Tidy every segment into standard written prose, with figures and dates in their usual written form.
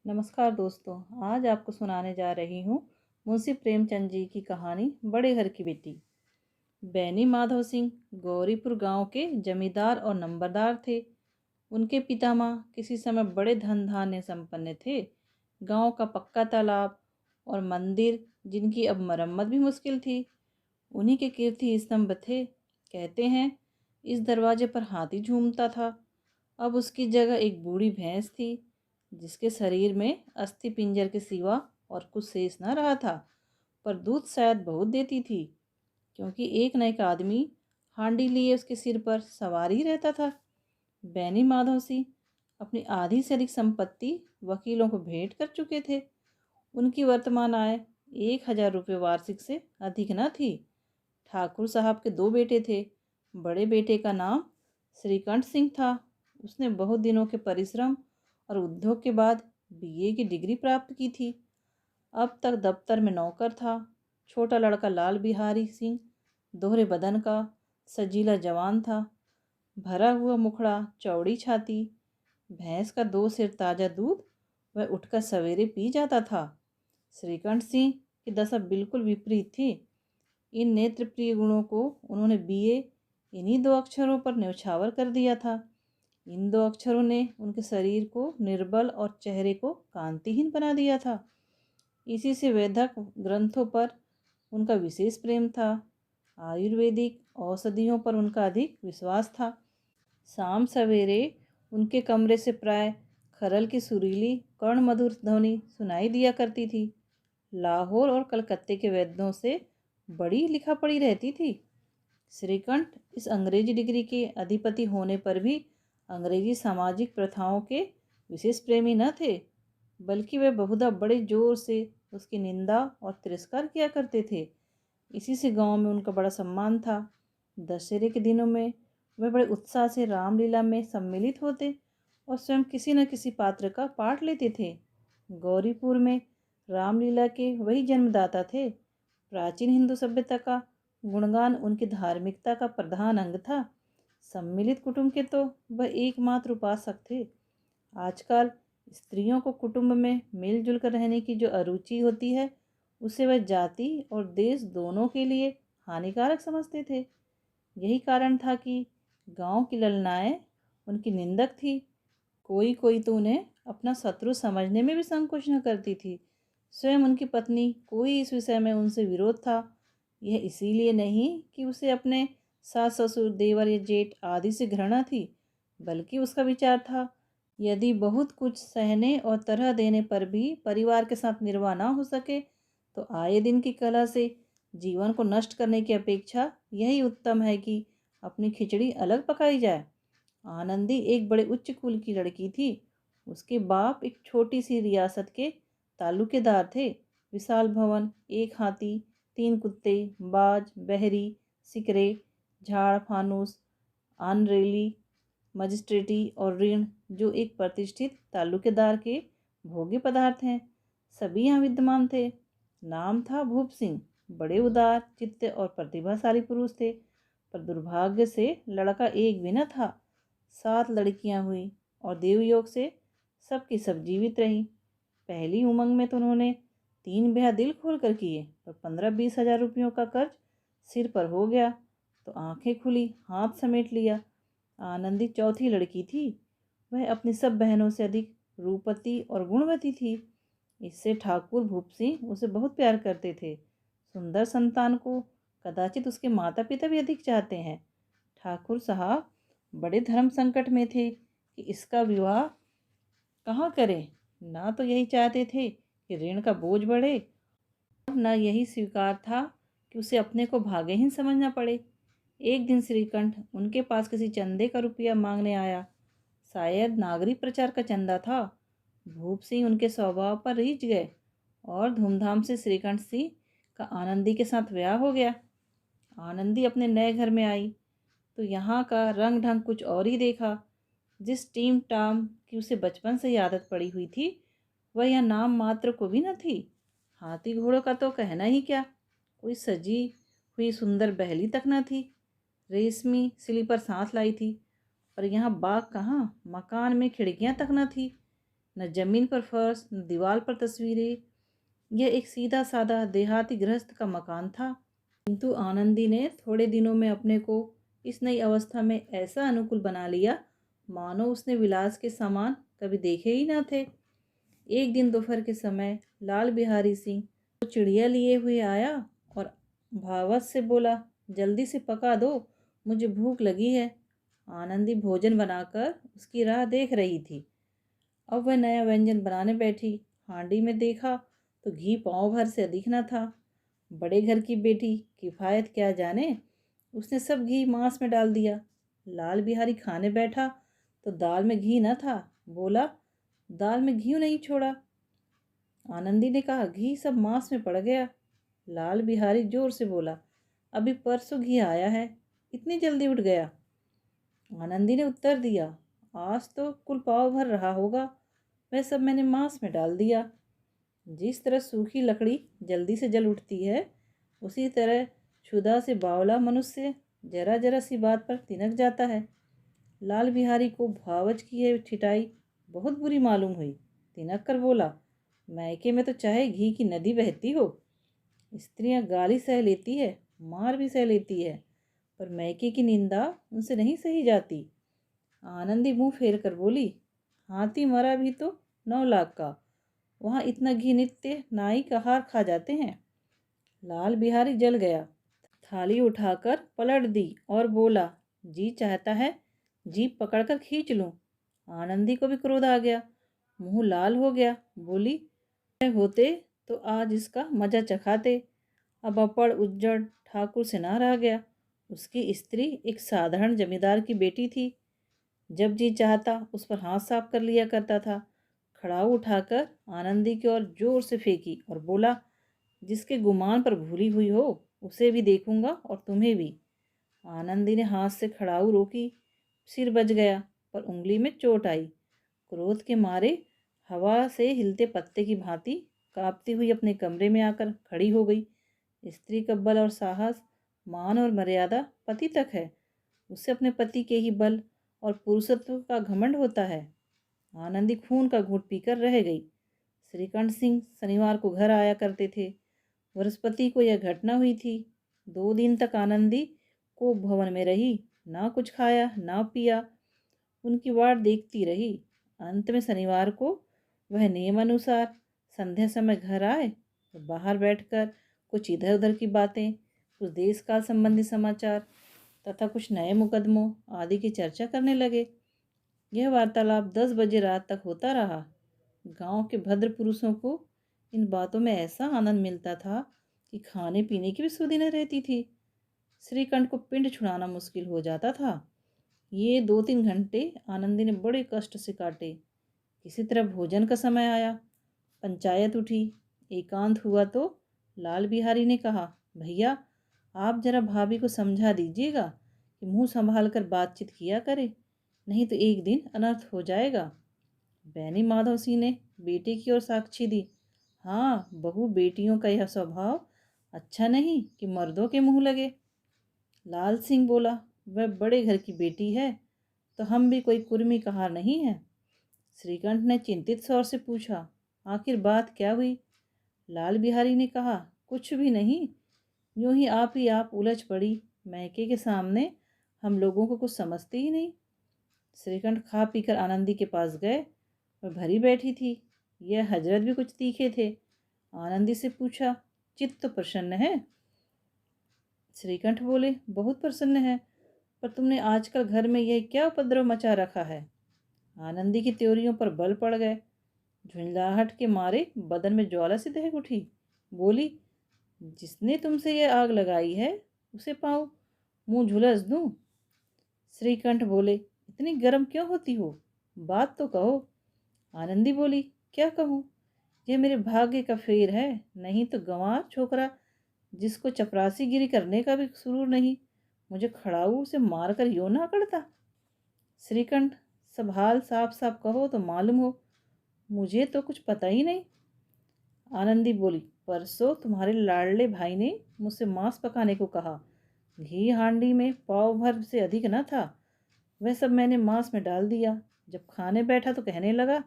नमस्कार दोस्तों। आज आपको सुनाने जा रही हूँ मुंशी प्रेमचंद जी की कहानी बड़े घर की बेटी। बैनी माधव सिंह गौरीपुर गांव के जमींदार और नंबरदार थे। उनके पितामह किसी समय बड़े धन धान्य संपन्न थे। गांव का पक्का तालाब और मंदिर जिनकी अब मरम्मत भी मुश्किल थी, उन्हीं के कीर्ति स्तंभ थे। कहते हैं इस दरवाजे पर हाथी झूमता था। अब उसकी जगह एक बूढ़ी भैंस थी, जिसके शरीर में अस्थि पिंजर के सिवा और कुछ शेष न रहा था, पर दूध शायद बहुत देती थी, क्योंकि एक न एक आदमी हांडी लिए उसके सिर पर सवार ही रहता था। बैनी माधव सिंह अपनी आधी से अधिक संपत्ति वकीलों को भेंट कर चुके थे। उनकी वर्तमान आय 1,000 रुपये वार्षिक से अधिक न थी। ठाकुर साहब के दो बेटे थे। बड़े बेटे का नाम श्रीकंठ सिंह था। उसने बहुत दिनों के परिश्रम और उद्योग के बाद बीए की डिग्री प्राप्त की थी। अब तक दफ्तर में नौकर था। छोटा लड़का लाल बिहारी सिंह दोहरे बदन का सजीला जवान था। भरा हुआ मुखड़ा, चौड़ी छाती, भैंस का 2 सेर ताज़ा दूध वह उठकर सवेरे पी जाता था। श्रीकंठ सिंह की दशा बिल्कुल विपरीत थी। इन नेत्रप्रिय गुणों को उन्होंने बीए इन्हीं 2 अक्षरों पर न्यौछावर कर दिया था। इन 2 अक्षरों ने उनके शरीर को निर्बल और चेहरे को कांतिहीन बना दिया था। इसी से वैदिक ग्रंथों पर उनका विशेष प्रेम था। आयुर्वेदिक औषधियों पर उनका अधिक विश्वास था। शाम सवेरे उनके कमरे से प्राय खरल की सुरीली कर्ण मधुर ध्वनि सुनाई दिया करती थी। लाहौर और कलकत्ते के वैद्यों से बड़ी लिखा पढ़ी रहती थी। श्रीकंठ इस अंग्रेजी डिग्री के अधिपति होने पर भी अंग्रेजी सामाजिक प्रथाओं के विशेष प्रेमी न थे, बल्कि वे बहुधा बड़े जोर से उसकी निंदा और तिरस्कार किया करते थे। इसी से गांव में उनका बड़ा सम्मान था। दशहरे के दिनों में वह बड़े उत्साह से रामलीला में सम्मिलित होते और स्वयं किसी न किसी पात्र का पाठ लेते थे। गौरीपुर में रामलीला के वही जन्मदाता थे। प्राचीन हिंदू सभ्यता का गुणगान उनकी धार्मिकता का प्रधान अंग था। सम्मिलित कुटुंब के तो वह एकमात्र उपासक थे। आजकल स्त्रियों को कुटुंब में मिलजुल कर रहने की जो अरुचि होती है, उसे वह जाति और देश दोनों के लिए हानिकारक समझते थे। यही कारण था कि गांव की ललनाएं उनकी निंदक थी। कोई कोई तो उन्हें अपना शत्रु समझने में भी संकोच न करती थी। स्वयं उनकी पत्नी कोई इस विषय में उनसे विरोध था। यह इसीलिए नहीं कि उसे अपने सास ससुर देवर या जेठ आदि से घृणा थी, बल्कि उसका विचार था यदि बहुत कुछ सहने और तरह देने पर भी परिवार के साथ निर्वाह ना हो सके, तो आए दिन की कला से जीवन को नष्ट करने की अपेक्षा यही उत्तम है कि अपनी खिचड़ी अलग पकाई जाए। आनंदी एक बड़े उच्च कुल की लड़की थी। उसके बाप एक छोटी सी रियासत के तालुकेदार थे। विशाल भवन, एक हाथी, 3 कुत्ते, बाज, बहरी, सिकरे, झाड़ फानूस, आनरेली, मजिस्ट्रेटी और ऋण, जो एक प्रतिष्ठित तालुकेदार के भोग्य पदार्थ हैं, सभी यहाँ विद्यमान थे। नाम था भूप सिंह। बड़े उदार चित्त और प्रतिभाशाली पुरुष थे, पर दुर्भाग्य से लड़का एक भी न था। 7 लड़कियां हुई और देवयोग से सबकी सब जीवित रही। पहली उमंग में तो उन्होंने 3 ब्याह दिल खोल कर किए, पर 15-20 हजार रुपयों का कर्ज सिर पर हो गया तो आंखें खुली, हाथ समेट लिया। आनंदी चौथी लड़की थी। वह अपनी सब बहनों से अधिक रूपवती और गुणवती थी। इससे ठाकुर भूप सिंह उसे बहुत प्यार करते थे। सुंदर संतान को कदाचित उसके माता पिता भी अधिक चाहते हैं। ठाकुर साहब बड़े धर्म संकट में थे कि इसका विवाह कहाँ करें। ना तो यही चाहते थे कि ऋण का बोझ बढ़े, और न यही स्वीकार था कि उसे अपने को भाग्यहीन समझना पड़े। एक दिन श्रीकंठ उनके पास किसी चंदे का रुपया मांगने आया। शायद नागरिक प्रचार का चंदा था। भूप सिंह उनके स्वभाव पर रीझ गए और धूमधाम से श्रीकंठ सिंह का आनंदी के साथ ब्याह हो गया। आनंदी अपने नए घर में आई तो यहाँ का रंग ढंग कुछ और ही देखा। जिस टीम टाम की उसे बचपन से ही आदत पड़ी हुई थी, वह यह नाम मात्र को भी न थी। हाथी घोड़ों का तो कहना ही क्या, कोई सजी हुई सुंदर बहली तक न थी। रेशमी स्लीपर साथ लाई थी, पर यहाँ बाग कहाँ, मकान में खिड़कियाँ तक न थी। न जमीन पर फर्श, न दीवार पर तस्वीरें। यह एक सीधा साधा देहाती गृहस्थ का मकान था। किंतु आनंदी ने थोड़े दिनों में अपने को इस नई अवस्था में ऐसा अनुकूल बना लिया मानो उसने विलास के सामान कभी देखे ही न थे। एक दिन दोपहर के समय लाल बिहारी सिंह तो चिड़िया लिए हुए आया और भावत से बोला, जल्दी से पका दो, मुझे भूख लगी है। आनंदी भोजन बनाकर उसकी राह देख रही थी। अब वह नया व्यंजन बनाने बैठी। हांडी में देखा तो घी पाँव भर से अधिक न था। बड़े घर की बेटी किफ़ायत क्या जाने, उसने सब घी मांस में डाल दिया। लाल बिहारी खाने बैठा तो दाल में घी न था। बोला, दाल में घी नहीं छोड़ा। आनंदी ने कहा, घी सब मांस में पड़ गया। लाल बिहारी जोर से बोला, अभी परसों घी आया है, इतनी जल्दी उठ गया। आनंदी ने उत्तर दिया, आज तो कुल पाव भर रहा होगा, वह सब मैंने मांस में डाल दिया। जिस तरह सूखी लकड़ी जल्दी से जल उठती है, उसी तरह क्षुधा से बावला मनुष्य जरा जरा सी बात पर तिनक जाता है। लाल बिहारी को भावच की यह ठिठाई बहुत बुरी मालूम हुई। तिनक कर बोला, मैके में तो चाहे घी की नदी बहती हो, स्त्रियां गाली सह लेती है, मार भी सह लेती है, पर मैके की निंदा उनसे नहीं सही जाती। आनंदी मुंह फेर कर बोली, हाथी मरा भी तो 9 लाख का, वहाँ इतना घी नित्य नाई का हार खा जाते हैं। लाल बिहारी जल गया, थाली उठाकर पलट दी और बोला, जी चाहता है जीप पकड़कर खींच लूं। आनंदी को भी क्रोध आ गया, मुंह लाल हो गया। बोली, होते तो आज इसका मजा चखाते। अब अपड़ उज्जड़ ठाकुर से ना रह गया। उसकी स्त्री एक साधारण जमींदार की बेटी थी। जब जी चाहता उस पर हाथ साफ कर लिया करता था। खड़ाऊ उठाकर आनंदी की ओर जोर से फेंकी और बोला, जिसके गुमान पर भूली हुई हो उसे भी देखूंगा और तुम्हें भी। आनंदी ने हाथ से खड़ाऊ रोकी, सिर बज गया पर उंगली में चोट आई। क्रोध के मारे हवा से हिलते पत्ते की भांति कांपती हुई अपने कमरे में आकर खड़ी हो गई। स्त्री का बल और साहस, मान और मर्यादा पति तक है, उसे अपने पति के ही बल और पुरुषत्व का घमंड होता है। आनंदी खून का घूंट पीकर रह गई। श्रीकंठ सिंह शनिवार को घर आया करते थे। बृहस्पति को यह घटना हुई थी। 2 दिन तक आनंदी को भवन में रही, ना कुछ खाया ना पिया, उनकी वाट देखती रही। अंत में शनिवार को वह नियमानुसार संध्या समय घर आए तो बाहर बैठकर कुछ इधर उधर की बातें, कुछ देश काल संबंधी समाचार तथा कुछ नए मुकदमों आदि की चर्चा करने लगे। यह वार्तालाप 10 बजे रात तक होता रहा। गांव के भद्र पुरुषों को इन बातों में ऐसा आनंद मिलता था कि खाने पीने की भी सुधि न रहती थी। श्रीकंठ को पिंड छुड़ाना मुश्किल हो जाता था। ये 2-3 घंटे आनंदी ने बड़े कष्ट से काटे। किसी तरह भोजन का समय आया, पंचायत उठी। एकांत हुआ तो लाल बिहारी ने कहा, भैया आप जरा भाभी को समझा दीजिएगा कि मुंह संभाल कर बातचीत किया करे, नहीं तो एक दिन अनर्थ हो जाएगा। बैनी माधव सिंह ने बेटे की ओर साक्षी दी, हाँ बहू बेटियों का यह स्वभाव अच्छा नहीं कि मर्दों के मुंह लगे। लाल सिंह बोला, वह बड़े घर की बेटी है तो हम भी कोई कुर्मी कहार नहीं है। श्रीकंठ ने चिंतित स्वर से पूछा, आखिर बात क्या हुई? लाल बिहारी ने कहा, कुछ भी नहीं, यूं ही आप उलझ पड़ी। मैके के सामने हम लोगों को कुछ समझते ही नहीं। श्रीकंठ खा पीकर आनंदी के पास गए। वह भरी बैठी थी। यह हजरत भी कुछ तीखे थे। आनंदी से पूछा, चित्त तो प्रसन्न है? श्रीकंठ बोले, बहुत प्रसन्न है, पर तुमने आजकल घर में यह क्या उपद्रव मचा रखा है? आनंदी की त्योरियों पर बल पड़ गए। झुंझलाहट के मारे बदन में ज्वाला सी दहक उठी। बोली, जिसने तुमसे यह आग लगाई है उसे पाऊं, मुंह झुलस दूं? श्रीकंठ बोले, इतनी गर्म क्यों होती हो, बात तो कहो। आनंदी बोली, क्या कहूँ, यह मेरे भाग्य का फेर है, नहीं तो गंवार छोकरा जिसको चपरासीगिरी करने का भी सुरूर नहीं, मुझे खड़ाऊ से मारकर यूं ना करता। श्रीकंठ, सब हाल साफ साफ कहो तो मालूम हो, मुझे तो कुछ पता ही नहीं। आनंदी बोली, परसों तुम्हारे लाडले भाई ने मुझसे मांस पकाने को कहा। घी हांडी में पाव भर से अधिक न था, वह सब मैंने मांस में डाल दिया। जब खाने बैठा तो कहने लगा,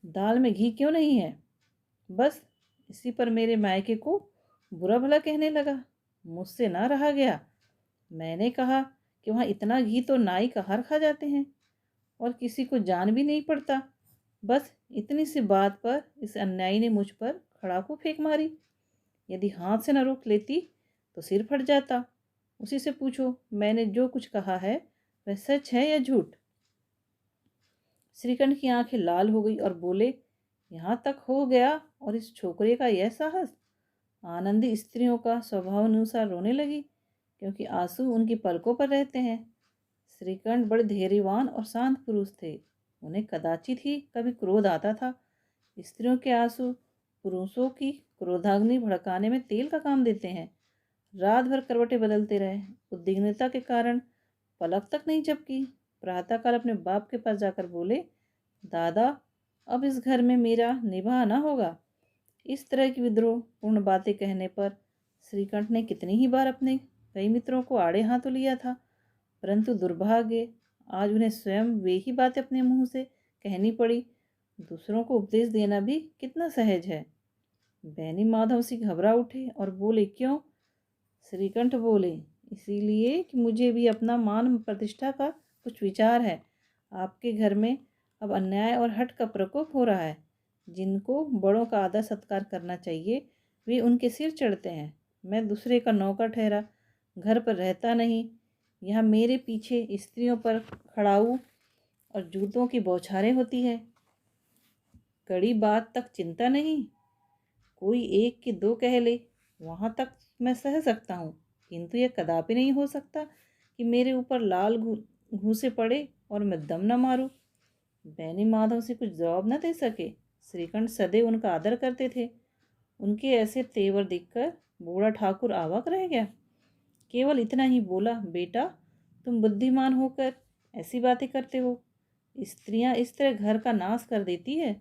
दाल में घी क्यों नहीं है? बस इसी पर मेरे मायके को बुरा भला कहने लगा। मुझसे ना रहा गया। मैंने कहा कि वहाँ इतना घी तो नाई का हार खा जाते हैं और किसी को जान भी नहीं पड़ता। बस इतनी सी बात पर इस अन्यायी ने मुझ पर खड़ाकू फेंक मारी। यदि हाथ से न रोक लेती तो सिर फट जाता। उसी से पूछो मैंने जो कुछ कहा है वह सच है या झूठ। श्रीकंठ की आंखें लाल हो गई और बोले, यहाँ तक हो गया और इस छोकरे का यह साहस। आनंदी स्त्रियों का स्वभाव अनुसार रोने लगी क्योंकि आंसू उनकी पलकों पर रहते हैं। श्रीकंठ बड़े धैर्यवान और शांत पुरुष थे। उन्हें कदाचित ही कभी क्रोध आता था। स्त्रियों के आंसू पुरुषों की क्रोधाग्नि भड़काने में तेल का काम देते हैं। रात भर करवटें बदलते रहे। उद्विग्नता के कारण पलक तक नहीं झपकी। प्रातःकाल अपने बाप के पास जाकर बोले, दादा अब इस घर में मेरा निभाह ना होगा। इस तरह की विद्रोह पूर्ण बातें कहने पर श्रीकंठ ने कितनी ही बार अपने कई मित्रों को आड़े हाथों लिया था, परंतु दुर्भाग्य आज उन्हें स्वयं वे ही बातें अपने मुंह से कहनी पड़ी। दूसरों को उपदेश देना भी कितना सहज है। बैनी माधव सिंह घबरा उठे और बोले, क्यों? श्रीकंठ बोले, इसीलिए कि मुझे भी अपना मान प्रतिष्ठा का कुछ विचार है। आपके घर में अब अन्याय और हठ का प्रकोप हो रहा है। जिनको बड़ों का आदर सत्कार करना चाहिए वे उनके सिर चढ़ते हैं। मैं दूसरे का नौकर ठहरा घर पर रहता नहीं। यहाँ मेरे पीछे स्त्रियों पर खड़ाऊ और जूतों की बौछारें होती है। कड़ी बात तक चिंता नहीं, कोई एक कि दो कह ले वहाँ तक मैं सह सकता हूँ, किंतु यह कदापि नहीं हो सकता कि मेरे ऊपर लाल घूंसे पड़े और मैं दम न मारूं। बैनी माधव से कुछ जवाब न दे सके। श्रीकंठ सदैव उनका आदर करते थे। उनके ऐसे तेवर देखकर बूढ़ा ठाकुर अवाक रह गया। केवल इतना ही बोला, बेटा तुम बुद्धिमान होकर ऐसी बातें करते हो। स्त्रियां इस तरह घर का नाश कर देती है,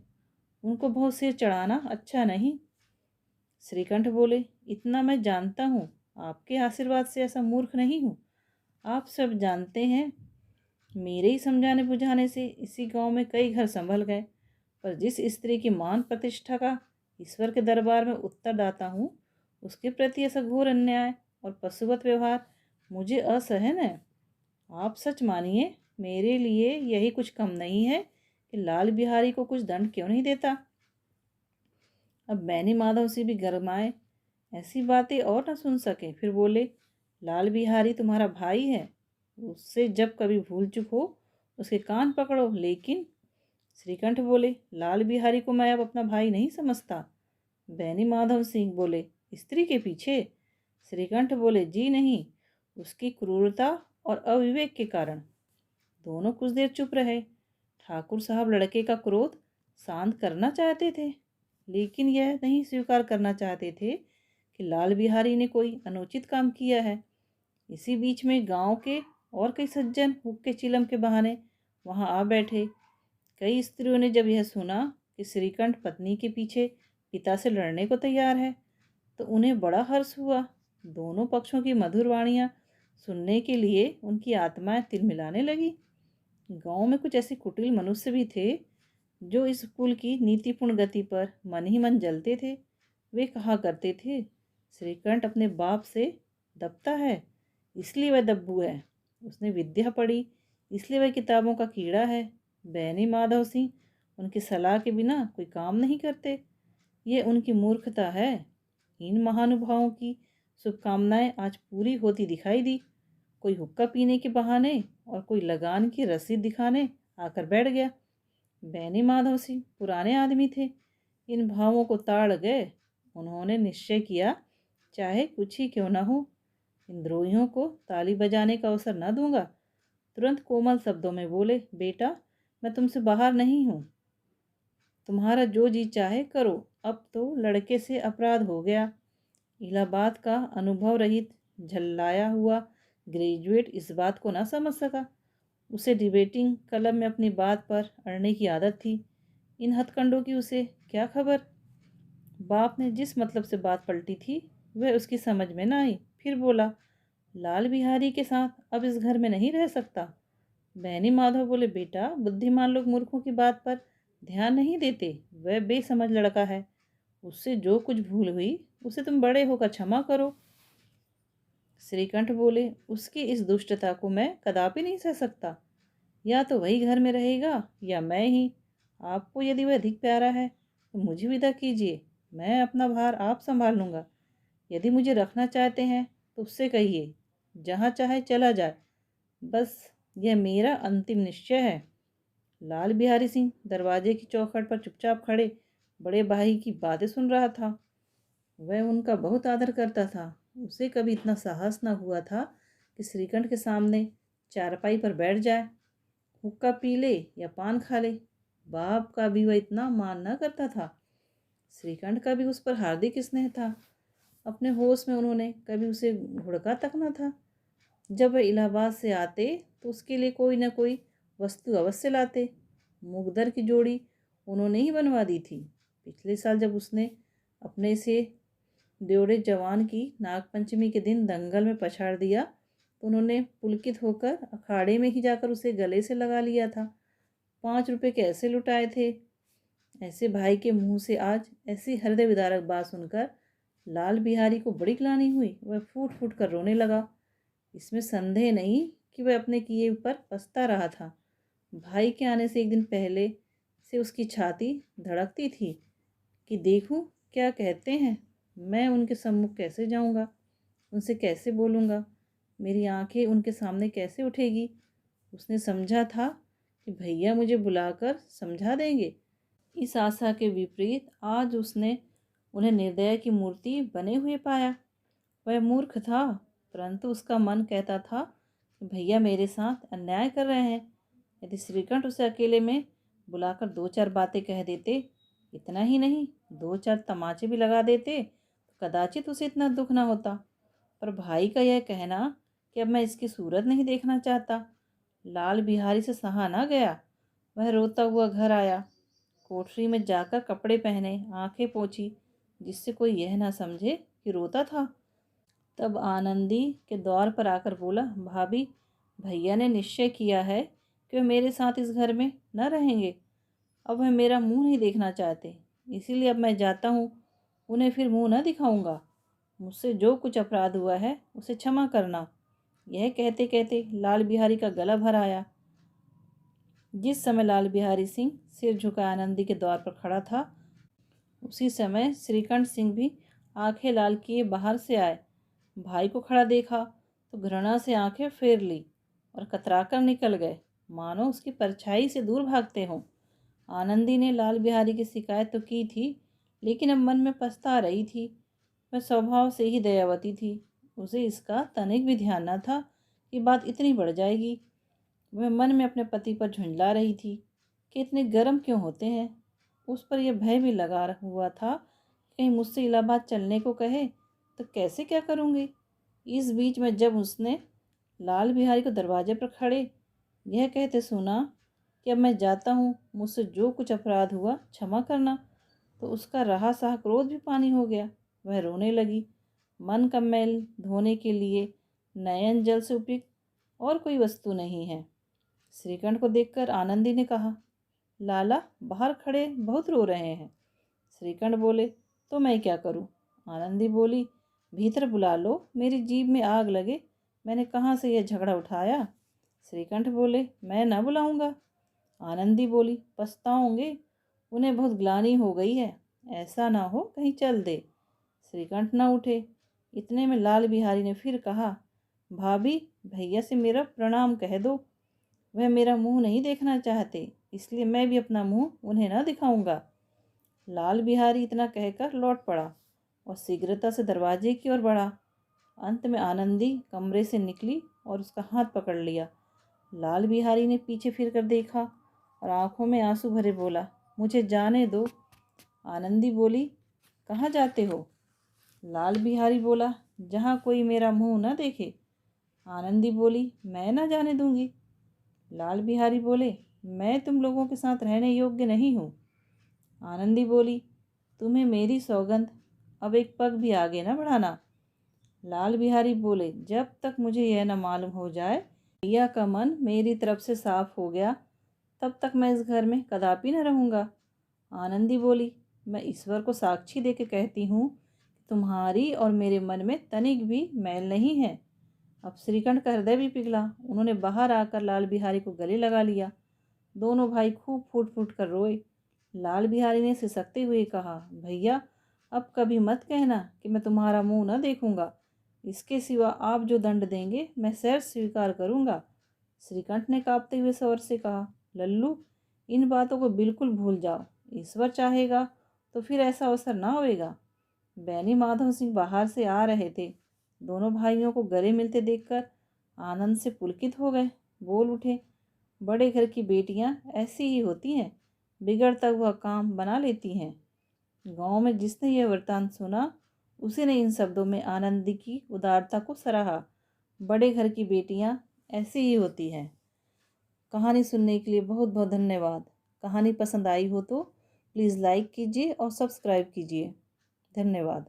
उनको बहुत सिर चढ़ाना अच्छा नहीं। श्रीकंठ बोले, इतना मैं जानता हूँ, आपके आशीर्वाद से ऐसा मूर्ख नहीं हूँ। आप सब जानते हैं मेरे ही समझाने बुझाने से इसी गांव में कई घर संभल गए, पर जिस स्त्री की मान प्रतिष्ठा का ईश्वर के दरबार में उत्तरदाता हूँ उसके प्रति ऐसा घोर अन्याय और पशुवत व्यवहार मुझे असहन है। आप सच मानिए मेरे लिए यही कुछ कम नहीं है कि लाल बिहारी को कुछ दंड क्यों नहीं देता। अब बैनी माधव से भी गरमाए ऐसी बातें और न सुन सके, फिर बोले, लाल बिहारी तुम्हारा भाई है, उससे जब कभी भूल चूक हो उसके कान पकड़ो। लेकिन श्रीकंठ बोले, लाल बिहारी को मैं अब अपना भाई नहीं समझता। बैनी माधव सिंह बोले, स्त्री के पीछे? श्रीकंठ बोले, जी नहीं, उसकी क्रूरता और अविवेक के कारण। दोनों कुछ देर चुप रहे। ठाकुर साहब लड़के का क्रोध शांत करना चाहते थे, लेकिन यह नहीं स्वीकार करना चाहते थे कि लाल बिहारी ने कोई अनुचित काम किया है। इसी बीच में गांव के और कई सज्जन हुक्के चिलम के बहाने वहां आ बैठे। कई स्त्रियों ने जब यह सुना कि श्रीकंठ पत्नी के पीछे पिता से लड़ने को तैयार है तो उन्हें बड़ा हर्ष हुआ। दोनों पक्षों की मधुर वाणियाँ सुनने के लिए उनकी आत्माएं तिलमिलाने लगी। गांव में कुछ ऐसे कुटिल मनुष्य भी थे जो इस कुल की नीतिपूर्ण गति पर मन ही मन जलते थे। वे कहा करते थे, श्रीकंठ अपने बाप से दबता है इसलिए वह दब्बू है, उसने विद्या पढ़ी इसलिए वह किताबों का कीड़ा है। बैनी माधव सिंह उनकी सलाह के बिना कोई काम नहीं करते, ये उनकी मूर्खता है। इन महानुभावों की शुभकामनाएं आज पूरी होती दिखाई दी। कोई हुक्का पीने के बहाने और कोई लगान की रसीद दिखाने आकर बैठ गया। बैनी माधव सिंह पुराने आदमी थे, इन भावों को ताड़ गए। उन्होंने निश्चय किया, चाहे कुछ ही क्यों न हो, इन द्रोहियों को ताली बजाने का अवसर न दूंगा। तुरंत कोमल शब्दों में बोले, बेटा मैं तुमसे बाहर नहीं हूँ, तुम्हारा जो जी चाहे करो। अब तो लड़के से अपराध हो गया। इलाहाबाद का अनुभव रहित झल्लाया हुआ ग्रेजुएट इस बात को न समझ सका। उसे डिबेटिंग क्लब में अपनी बात पर अड़ने की आदत थी। इन हथकंडों की उसे क्या खबर। बाप ने जिस मतलब से बात पलटी थी वह उसकी समझ में न आई। फिर बोला, लाल बिहारी के साथ अब इस घर में नहीं रह सकता। बैनी माधव बोले, बेटा बुद्धिमान लोग मूर्खों की बात पर ध्यान नहीं देते। वह बेसमझ लड़का है। उससे जो कुछ भूल हुई उसे तुम बड़े होकर क्षमा करो। श्रीकंठ बोले, उसकी इस दुष्टता को मैं कदापि नहीं सह सकता। या तो वही घर में रहेगा या मैं ही। आपको यदि वह अधिक प्यारा है तो मुझे विदा कीजिए। मैं अपना भार आप संभाल लूँगा। यदि मुझे रखना चाहते हैं तो उससे कहिए, जहाँ चाहे चला जाए। बस यह मेरा अंतिम निश्चय है। लाल बिहारी सिंह दरवाजे की चौखट पर चुपचाप खड़े बड़े भाई की बातें सुन रहा था। वह उनका बहुत आदर करता था। उसे कभी इतना साहस न हुआ था कि श्रीकंठ के सामने चारपाई पर बैठ जाए, हुक्का पी ले या पान खा ले। बाप का भी वह इतना मान न करता था। श्रीकंठ का भी उस पर हार्दिक स्नेह था। अपने होश में उन्होंने कभी उसे घुड़का तक न था। जब वह इलाहाबाद से आते तो उसके लिए कोई न कोई वस्तु अवश्य लाते। मुकद्दर की जोड़ी उन्होंने ही बनवा दी थी। पिछले साल जब उसने अपने से ड्योढ़े जवान की नागपंचमी के दिन दंगल में पछाड़ दिया तो उन्होंने पुलकित होकर अखाड़े में ही जाकर उसे गले से लगा लिया था। 5 रुपए कैसे लुटाए थे। ऐसे भाई के मुंह से आज ऐसी हृदय विदारक बात सुनकर लाल बिहारी को बड़ी ग्लानि हुई। वह फूट फूट कर रोने लगा। इसमें संदेह नहीं कि वह अपने किए पर पछता रहा था। भाई के आने से एक दिन पहले से उसकी छाती धड़कती थी कि देखूं क्या कहते हैं। मैं उनके सम्मुख कैसे जाऊंगा, उनसे कैसे बोलूंगा, मेरी आंखें उनके सामने कैसे उठेगी। उसने समझा था कि भैया मुझे बुलाकर समझा देंगे। इस आशा के विपरीत आज उसने उन्हें निर्दय की मूर्ति बने हुए पाया। वह मूर्ख था, परंतु उसका मन कहता था कि भैया मेरे साथ अन्याय कर रहे हैं। यदि श्रीकंठ उसे अकेले में बुलाकर 2-4 बातें कह देते, इतना ही नहीं 2-4 तमाचे भी लगा देते, तो कदाचित उसे इतना दुख न होता। पर भाई का यह कहना कि अब मैं इसकी सूरत नहीं देखना चाहता, लाल बिहारी से सहा न गया। वह रोता हुआ घर आया। कोठरी में जाकर कपड़े पहने, आंखें पोंछी, जिससे कोई यह ना समझे कि रोता था। तब आनंदी के द्वार पर आकर बोला, भाभी, भैया ने निश्चय किया है कि वे मेरे साथ इस घर में न रहेंगे। अब वह मेरा मुंह नहीं देखना चाहते, इसीलिए अब मैं जाता हूँ। उन्हें फिर मुंह न दिखाऊंगा। मुझसे जो कुछ अपराध हुआ है उसे क्षमा करना। यह कहते कहते लाल बिहारी का गला भर आया। जिस समय लाल बिहारी सिंह सिर झुका आनंदी के द्वार पर खड़ा था, उसी समय श्रीकंठ सिंह भी आंखें लाल किए बाहर से आए। भाई को खड़ा देखा तो घृणा से आंखें फेर ली और कतराकर निकल गए, मानो उसकी परछाई से दूर भागते हों। आनंदी ने लाल बिहारी की शिकायत तो की थी, लेकिन अब मन में पछता रही थी। वह स्वभाव से ही दयावती थी। उसे इसका तनिक भी ध्यान न था कि बात इतनी बढ़ जाएगी। वह मन में अपने पति पर झुंझला रही थी कि इतने गर्म क्यों होते हैं। उस पर यह भय भी लगा हुआ था, कहीं मुझसे इलाहाबाद चलने को कहे तो कैसे क्या करूँगी। इस बीच में जब उसने लाल बिहारी को दरवाजे पर खड़े यह कहते सुना कि अब मैं जाता हूँ, मुझसे जो कुछ अपराध हुआ क्षमा करना, तो उसका रहा सहा क्रोध भी पानी हो गया। वह रोने लगी। मन का मैल धोने के लिए नयन जल से उपयुक्त और कोई वस्तु नहीं है। श्रीकंठ को देखकर आनंदी ने कहा, लाला बाहर खड़े बहुत रो रहे हैं। श्रीकंठ बोले, तो मैं क्या करूं। आनंदी बोली, भीतर बुला लो, मेरी जीभ में आग लगे, मैंने कहाँ से यह झगड़ा उठाया। श्रीकंठ बोले, मैं न बुलाऊंगा। आनंदी बोली, पछताओगे, उन्हें बहुत ग्लानि हो गई है, ऐसा ना हो कहीं चल दे। श्रीकंठ न उठे। इतने में लाल बिहारी ने फिर कहा, भाभी, भैया से मेरा प्रणाम कह दो। वह मेरा मुंह नहीं देखना चाहते, इसलिए मैं भी अपना मुंह उन्हें न दिखाऊंगा। लाल बिहारी इतना कहकर लौट पड़ा और शीघ्रता से दरवाजे की ओर बढ़ा। अंत में आनंदी कमरे से निकली और उसका हाथ पकड़ लिया। लाल बिहारी ने पीछे फिर कर देखा और आंखों में आंसू भरे बोला, मुझे जाने दो। आनंदी बोली, कहाँ जाते हो। लाल बिहारी बोला, जहाँ कोई मेरा मुंह न देखे। आनंदी बोली, मैं न जाने दूंगी। लाल बिहारी बोले, मैं तुम लोगों के साथ रहने योग्य नहीं हूँ। आनंदी बोली, तुम्हें मेरी सौगंध, अब एक पग भी आगे न बढ़ाना। लाल बिहारी बोले, जब तक मुझे यह न मालूम हो जाए भैया का मन मेरी तरफ से साफ हो गया, तब तक मैं इस घर में कदापि न रहूँगा। आनंदी बोली, मैं ईश्वर को साक्षी दे के कहती हूँ, तुम्हारी और मेरे मन में तनिक भी मैल नहीं है। अब श्रीकंठ का हृदय भी पिघला। उन्होंने बाहर आकर लाल बिहारी को गले लगा लिया। दोनों भाई खूब फूट फूट कर रोए। लाल बिहारी ने सिसकते हुए कहा, भैया अब कभी मत कहना कि मैं तुम्हारा मुंह न देखूंगा। इसके सिवा आप जो दंड देंगे मैं सैर स्वीकार करूंगा। श्रीकंठ ने कांपते हुए स्वर से कहा, लल्लू इन बातों को बिल्कुल भूल जाओ। ईश्वर चाहेगा तो फिर ऐसा अवसर ना होएगा। बैनी माधव सिंह बाहर से आ रहे थे। दोनों भाइयों को गले मिलते देखकर आनंद से पुलकित हो गए। बोल उठे, बड़े घर की बेटियां ऐसी ही होती हैं, बिगड़ता हुआ काम बना लेती हैं। गांव में जिसने यह वृत्तांत सुना उसी ने इन शब्दों में आनंद की उदारता को सराहा। बड़े घर की बेटियां ऐसी ही होती हैं। कहानी सुनने के लिए बहुत बहुत धन्यवाद। कहानी पसंद आई हो तो प्लीज़ लाइक कीजिए और सब्सक्राइब कीजिए। धन्यवाद।